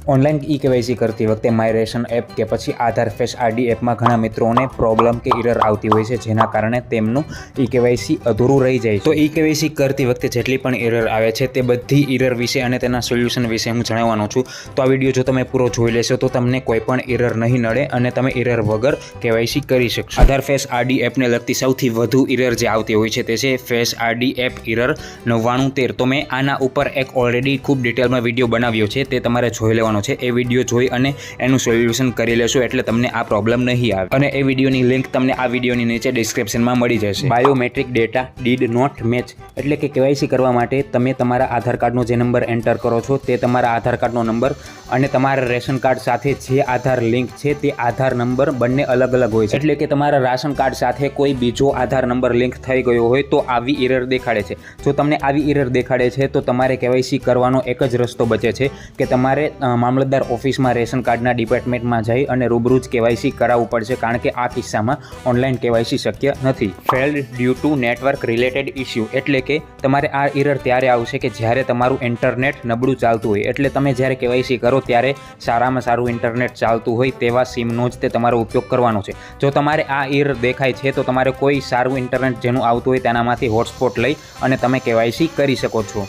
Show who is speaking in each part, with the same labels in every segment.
Speaker 1: Online ઈ-કેવાયસી કરતી વખતે my ration app કે પછી આધાર ફેસ આરડી એપમાં ઘણા મિત્રોને પ્રોબ્લેમ કે એરર આવતી હોય છે, જેના કારણે તેમનું ઈ-કેવાયસી અધૂરું રહી જાય. તો ઈ-કેવાયસી કરતી વખતે જેટલી પણ એરર આવે છે તે બધી એરર વિશે અને તેના સોલ્યુશન વિશે હું જણાવવાનો છું. તો આ વિડીયો જો તમે પૂરો જોઈ લેશો તો તમને કોઈ પણ એરર નહીં નડે અને તમે એરર વગર કેવાયસી કરી શકશો. આધાર ફેસ આરડી એપને લગતી સૌથી વધુ એરર જે આવતી હોય છે તે છે ફેસ આરડી એપ એરર 9913. તો મેં આના ઉપર એક ઓલરેડી ખૂબ ડિટેલમાં વિડીયો બનાવ્યો છે, તે તમારે જોઈ લેવાનો છે. એ વિડીયો જોઈ અને એનું સોલ્યુશન કરી લેશો એટલે તમને આ પ્રોબ્લેમ નહીં આવે. અને એ વિડીયોની લિંક તમને આ વિડીયોની નીચે ડિસ્ક્રિપ્શનમાં મળી જશે. Biometric data did not match એટલે કે કેવાયસી કરવા માટે તમે તમારા આધાર કાર્ડનો જે નંબર એન્ટર કરો છો તે તમારા આધાર કાર્ડનો નંબર અને તમારા રેશન કાર્ડ સાથે જે આધાર લિંક છે તે આધાર નંબર બંને અલગ અલગ હોય છે. એટલે કે તમારા રાશન કાર્ડ સાથે કોઈ બીજો આધાર નંબર લિંક થઈ ગયો હોય તો આવી એરર દેખાડે છે. જો તમને આવી એરર દેખાડે છે તો તમારે કેવાયસી કરવાનો એક જ રસ્તો બચે છે કે તમારે મામલતદાર ઓફિસમાં રેશન કાર્ડના ડિપાર્ટમેન્ટમાં જઈ અને રૂબરૂ જ કેવાયસી કરાવવું પડશે, કારણ કે આ કિસ્સામાં ઓનલાઈન કેવાયસી શક્ય નથી. Failed due to network related issue એટલે કે તમારે આ એરર ત્યારે આવશે કે જ્યારે તમારું ઇન્ટરનેટ નબળું ચાલતું હોય. એટલે તમે જ્યારે કેવાયસી કરો ત્યારે સારામાં સારું ઇન્ટરનેટ ચાલતું હોય તેવા સિમનો જ તે તમારો ઉપયોગ કરવાનો છે. જો તમારે આ એરર દેખાય છે તો તમારે કોઈ સારું ઇન્ટરનેટ જેનું આવતું હોય તેનામાંથી હોટસ્પોટ લઈ અને તમે કેવાયસી કરી શકો છો.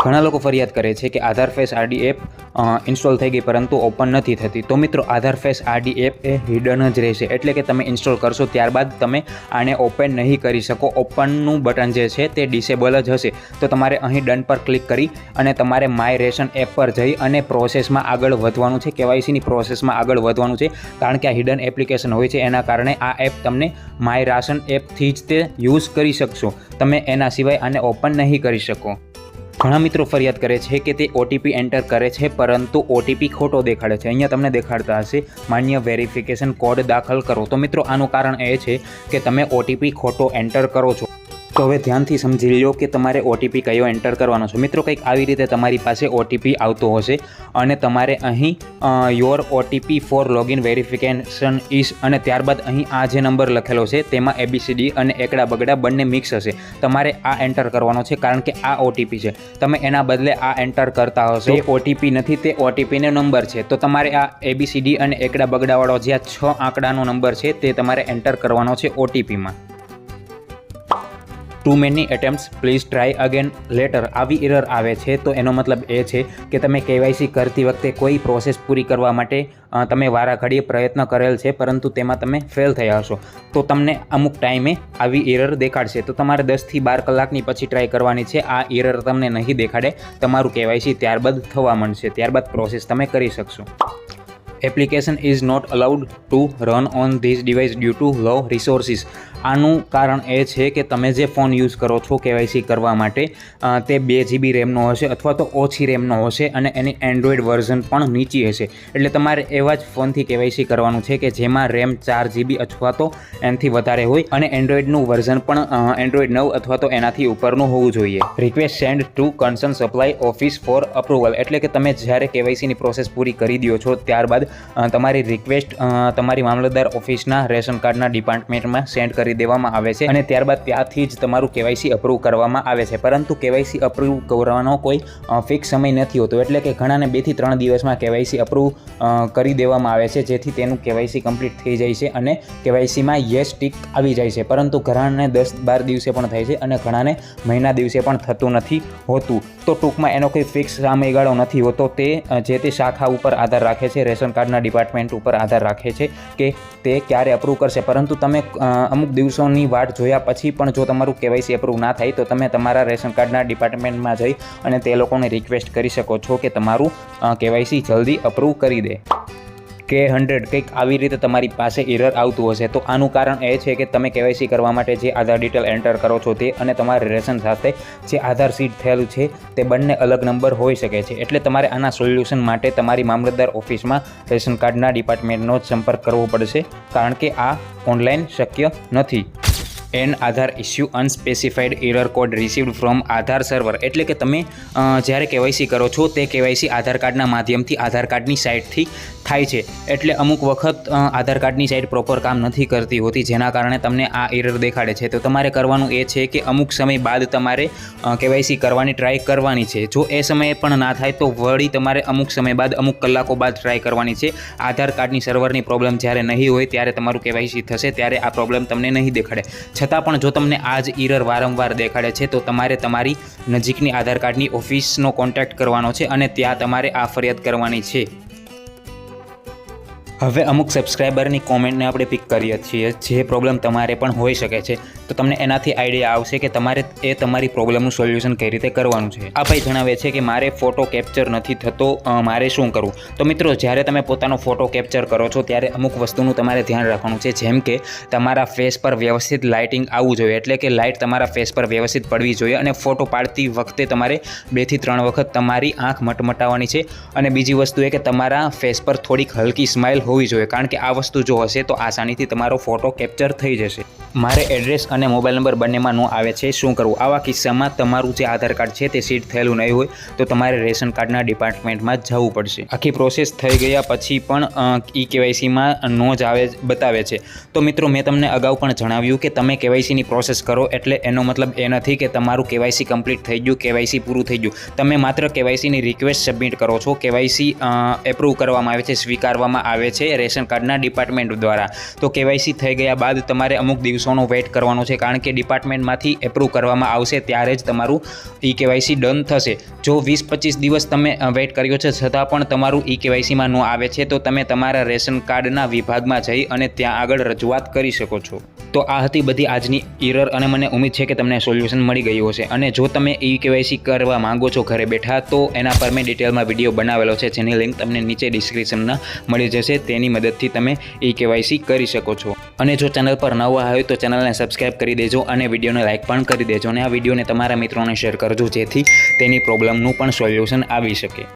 Speaker 1: ઘણા લોકો ફરિયાદ કરે છે કે આધાર ફેસ આરડી એપ ઇન્સ્ટોલ થઈ ગઈ પરંતુ ઓપન નથી થતી. તો મિત્રો, આધાર ફેસ આરડી એપ એ હિડન જ રહેશે, એટલે કે તમે ઇન્સ્ટોલ કરશો ત્યારબાદ તમે આને ઓપન નહીં કરી શકો. ઓપનનું બટન જે છે તે ડિસેબલ જ હશે. તો તમારે અહીં ડન પર ક્લિક કરી અને તમારે માય રેશન એપ પર જઈ અને પ્રોસેસમાં આગળ વધવાનું છે, કેવાયસીની પ્રોસેસમાં આગળ વધવાનું છે. કારણ કે આ હિડન એપ્લિકેશન હોય છે, એના કારણે આ એપ તમને માય રાશન એપથી જ તે યુઝ કરી શકશો. તમે એના સિવાય આને ઓપન નહીં કરી શકો. ઘણા મિત્રો ફરિયાદ કરે છે કે તે ઓટીપી એન્ટર કરે છે પરંતુ ઓટીપી ખોટો દેખાડે છે. અહીંયા તમને દેખાડતા હશે માન્ય વેરિફિકેશન કોડ દાખલ કરો. તો મિત્રો, આનું કારણ એ છે કે તમે ઓટીપી ખોટો એન્ટર કરો છો. તો હવે ધ્યાનથી સમજી લો કે તમારે ઓટીપી કયો એન્ટર કરવાનો છે. મિત્રો, કંઈક આવી રીતે તમારી પાસે ઓટીપી આવતો હશે અને તમારે અહીં your OTP for login verification is અને ત્યારબાદ અહીં આ જે નંબર લખેલો છે તેમાં ABCD અને એકડા બગડા બંને મિક્સ હશે. તમારે આ એન્ટર કરવાનો છે કારણ કે આ ઓટીપી છે. તમે એના બદલે આ એન્ટર કરતા હશો. એ ઓટીપી નથી, તે ઓટીપીનો નંબર છે. તો તમારે આ ABCD અને એકડા બગડાવાળો જે આ 6 આંકડાનો નંબર છે તે તમારે એન્ટર કરવાનો છે ઓટીપીમાં. Too many attempts please try again later આવી એરર આવે છે તો એનો મતલબ એ છે કે તમે કેવાયસી કરતી વખતે કોઈ પ્રોસેસ પૂરી કરવા માટે તમે વારાઘડીએ પ્રયત્ન કરેલ છે પરંતુ તેમાં તમે ફેલ થયા હશો. તો તમને અમુક ટાઈમે આવી એરર દેખાડશે. તો તમારે 10 થી 12 કલાકની પછી ટ્રાય કરવાની છે. આ એરર તમને નહીં દેખાડે. તમારું કેવાયસી ત્યારબાદ થવા માંડશે. ત્યારબાદ પ્રોસેસ તમે કરી શકશો. Application is not allowed to run on this device due to low resources. આનું કારણ એ છે કે તમે જે ફોન યુઝ કરો છો કેવાયસી કરવા માટે તે 2 GB રેમનો હશે અથવા તો ઓછી રેમનો હશે અને એની એન્ડ્રોઈડ વર્ઝન પણ નીચી હશે. એટલે તમારે એવા જ ફોનથી કેવાયસી કરવાનું છે કે જેમાં રેમ 4 GB અથવા તો એનાથી વધારે હોય અને એન્ડ્રોઈડનું વર્ઝન પણ એન્ડ્રોઈડ 9 અથવા તો એનાથી ઉપરનું હોવું જોઈએ. Request send to concern supply office four approval એટલે કે તમે જ્યારે કેવાયસીની પ્રોસેસ પૂરી કરી દો છો ત્યારબાદ તમારી રિક્વેસ્ટ તમારી મામલતદાર ઓફિસના રેશન કાર્ડના ડિપાર્ટમેન્ટમાં સેન્ડ કરી દેવામાં આવે છે અને ત્યારબાદ ત્યાંથી જ તમારું કેવાયસી અપ્રૂવ કરવામાં આવે છે. પરંતુ કેવાયસી અપ્રૂવ કરવાનો કોઈ ફિક્સ સમય નથી હોતો. એટલે કે ઘણાને 2 થી 3 દિવસમાં કેવાયસી અપ્રૂવ કરી દેવામાં આવે છે, જેથી તેનું કેવાયસી કમ્પ્લીટ થઈ જાય છે અને કેવાયસીમાં યસ ટીક આવી જાય છે. પરંતુ ઘણાને 10-12 દિવસે પણ થાય છે અને ઘણાને મહિના દિવસે પણ થતું નથી હોતું. તો ટૂંકમાં એનો કોઈ ફિક્સ સમયગાળો નથી હોતો. તે જે તે શાખા ઉપર આધાર રાખે છે, રેશન કાર્ડના ડિપાર્ટમેન્ટ ઉપર આધાર રાખે છે કે તે ક્યારે અપ્રૂવ કરશે. પરંતુ તમે અમુક દિવસોની વાટ જોયા પછી પણ જો તમારું કેવાયસી અપ્રૂવ ના થાય તો તમે તમારા રેશન કાર્ડના ડિપાર્ટમેન્ટમાં જઈ અને તે લોકોને રિક્વેસ્ટ કરી શકો છો કે તમારું કેવાયસી જલ્દી અપ્રૂવ કરી દે. K100 કંઈક આવી રીતે તમારી પાસે એરર આવતું હશે. તો આનું કારણ એ છે કે તમે કેવાયસી કરવા માટે જે આધાર ડિટેલ એન્ટર કરો છો તે અને તમારા રેશન સાથે જે આધાર સીટ થયેલું છે તે બંને અલગ નંબર હોઈ શકે છે. એટલે તમારે આના સોલ્યુશન માટે તમારી મામલતદાર ઓફિસમાં રેશન કાર્ડના ડિપાર્ટમેન્ટનો જ સંપર્ક કરવો પડશે, કારણ કે આ ઓનલાઈન શક્ય નથી. An Aadhaar issue unspecified error code received from Aadhaar server એટલે કે તમે જ્યારે કેવાયસી કરો છો તે કેવાયસી આધાર કાર્ડના માધ્યમથી આધાર કાર્ડની સાઇટથી થાય છે. એટલે અમુક વખત આધાર કાર્ડની સાઇટ પ્રોપર કામ નથી કરતી હોતી, જેના કારણે તમને આ એરર દેખાડે છે. તો તમારે કરવાનું એ છે કે અમુક સમય બાદ તમારે KYC કરવાની ટ્રાય કરવાની છે. જો એ સમયે પણ ના થાય તો વળી તમારે અમુક સમય બાદ, અમુક કલાકો બાદ ટ્રાય કરવાની છે. આધાર કાર્ડની સર્વરની પ્રોબ્લેમ જ્યારે નહીં હોય ત્યારે તમારું KYC થશે, ત્યારે આ પ્રોબ્લેમ તમને નહીં દેખાડે. છતાં પણ જો તમને આ જ એરર વારંવાર દેખાડે છે તો તમારે તમારી નજીકની આધાર કાર્ડની ઓફિસનો કોન્ટેક્ટ કરવાનો છે અને ત્યાં તમારે આ ફરિયાદ કરવાની છે. હવે અમુક સબસ્ક્રાઈબરની કોમેન્ટને આપણે પિક કરીએ છીએ, જે પ્રોબ્લેમ તમારે પણ હોઈ શકે છે. તો તમને એનાથી આઈડિયા આવશે કે તમારે તમારી પ્રોબ્લેમનું સોલ્યુશન કઈ રીતે કરવાનું છે. આ ભાઈ જણાવે છે કે મારે ફોટો કેપ્ચર નથી થતો, મારે શું કરવું? તો મિત્રો, જ્યારે તમે પોતાનો ફોટો કેપ્ચર કરો છો ત્યારે અમુક વસ્તુનું તમારે ધ્યાન રાખવાનું છે. જેમ કે તમારા ફેસ પર વ્યવસ્થિત લાઇટિંગ આવવું જોઈએ, એટલે કે લાઇટ તમારા ફેસ પર વ્યવસ્થિત પડવી જોઈએ. અને ફોટો પાડતી વખતે તમારે 2 થી 3 વખત તમારી આંખ મટમટાવવાની છે. અને બીજી વસ્તુ એ કે તમારા ફેસ પર થોડીક હલકી સ્માઇલ હોવી જોઈએ, કારણ કે આ વસ્તુ જો હશે તો આસાનીથી તમારો ફોટો કેપ્ચર થઈ જશે. મારે એડ્રેસ અને મોબાઈલ નંબર બંનેમાં નો આવે છે, શું કરવું? આવા કિસ્સામાં તમારું જે આધાર કાર્ડ છે તે સીડ થયેલું નહીં હોય તો તમારે રેશન કાર્ડના ડિપાર્ટમેન્ટમાં જવું પડશે. આખી પ્રોસેસ થઈ ગયા પછી પણ KYCમાં નો જ આવે બતાવે છે. તો મિત્રો, મેં તમને અગાઉ પણ જણાવ્યું કે તમે KYCની પ્રોસેસ કરો એટલે એનો મતલબ એ નથી કે તમારું KYC કમ્પ્લીટ થઈ ગયું, KYC પૂરું થઈ ગયું. તમે માત્ર KYCની રિક્વેસ્ટ સબમિટ કરો છો. KYC એપ્રૂવ કરવામાં આવે છે, સ્વીકારવામાં આવે છે રેશન કાર્ડના ડિપાર્ટમેન્ટ દ્વારા. તો KYC થઈ ગયા બાદ તમારે અમુક દિવસોનો વેઇટ કરવાનો છે, કારણ કે ડિપાર્ટમેન્ટમાંથી એપ્રૂવ કરવામાં આવશે ત્યારે જ તમારું KYC ડન થશે. જો 20-25 દિવસ તમે વેઇટ કર્યો છે છતાં પણ તમારું KYCમાં નો આવે છે તો તમે તમારા રેશન કાર્ડના વિભાગમાં જઈ અને ત્યાં આગળ રજૂઆત કરી શકો છો. તો આ હતી બધી આજની એરર, અને મને ઉમ્મીદ છે કે તમને સોલ્યુશન મળી ગયું હશે. અને જો તમે KYC કરવા માંગો છો ઘરે બેઠા, તો એના પર મેં ડિટેલમાં વિડીયો બનાવેલો છે, જેની લિંક તમને નીચે ડિસ્ક્રિપ્શનમાં મળી જશે. તેની મદદથી તમે KYC કરી શકો છો. અને જો ચેનલ પર નવા હોય તો ચેનલને સબસ્ક્રાઈબ કરી દેજો અને વિડીયોને લાઇક પણ કરી દેજો. અને આ વિડીયોને તમારા મિત્રોને શેર કરજો, જેથી તેની પ્રોબ્લેમનું પણ સોલ્યુશન આવી શકે.